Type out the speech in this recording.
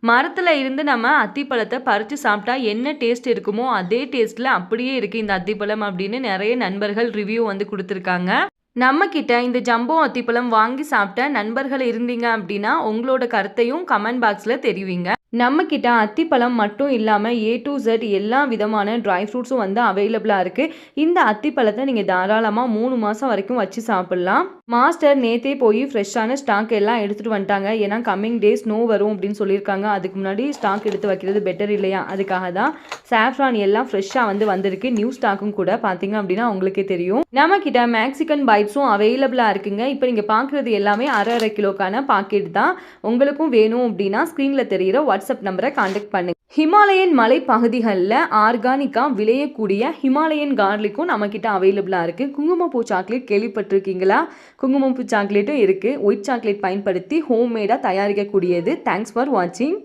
மரத்துல இருந்து நம்ம அத்திப்பழத்த பறிச்சு சாப்பிட்டா என்ன டேஸ்ட் இருக்குமோ, அதே டேஸ்ட்ல அப்படியே இருக்கு இந்த அத்திப்பழம் அப்படின்னு நெறைய நண்பர்கள் ரிவ்யூ வந்து குடுத்துருக்காங்க. நம்மகிட்ட இந்த ஜம்போ அத்திப்பழம் வாங்கி சாப்பிட்ட நண்பர்கள் இருந்தீங்க அப்படின்னா, உங்களோட கருத்தையும் கமெண்ட் பாக்ஸ்ல தெரிவிங்க. நம்மக்கிட்ட அத்திப்பழம் மட்டும் இல்லாமல் ஏ டு Z எல்லா விதமான ட்ரை ஃப்ரூட்ஸும் வந்து அவைலபிளாக இருக்குது. இந்த அத்திப்பழத்தை நீங்கள் தாராளமாக 3 மாதம் வரைக்கும் வச்சு சாப்பிட்லாம். மாஸ்டர் நேற்றே போய் ஃப்ரெஷ்ஷான ஸ்டாக் எல்லாம் எடுத்துகிட்டு வந்துட்டாங்க. ஏன்னா கம்மிங் டேஸ் ஸ்னோ வரும் அப்படின்னு சொல்லியிருக்காங்க. அதுக்கு முன்னாடி ஸ்டாக் எடுத்து வைக்கிறது பெட்டர் இல்லையா? அதுக்காக தான் சாஃப்ரான் எல்லாம் ஃப்ரெஷ்ஷாக வந்து வந்திருக்கு. நியூ ஸ்டாக்கும் கூட பார்த்தீங்க அப்படின்னா உங்களுக்கே தெரியும். நம்மக்கிட்ட மேக்சிகன் பைட்ஸும் அவைலபிளாக இருக்குங்க. இப்போ நீங்கள் பார்க்குறது எல்லாமே அரை கிலோக்கான பாக்கெட் தான். உங்களுக்கும் வேணும் அப்படின்னா ஸ்க்ரீனில் தெரிகிற வாட்ஸ்அப் நம்பரை கான்டாக்ட் பண்ணுங்க. ஹிமாலயன் மலை பகுதிகளில் ஆர்கானிக்காக விளையக்கூடிய ஹிமாலயன் கார்லிக்கும் நம்மக்கிட்ட அவைலபிளாக இருக்குது. குங்குமப்பூ சாக்லேட் கேள்விப்பட்டிருக்கீங்களா? குங்குமப்பூ சாக்லேட்டும் இருக்குது. ஒயிட் சாக்லேட் பயன்படுத்தி ஹோம்மேடாக தயாரிக்கக்கூடியது. தேங்க்ஸ் ஃபார் வாட்சிங்.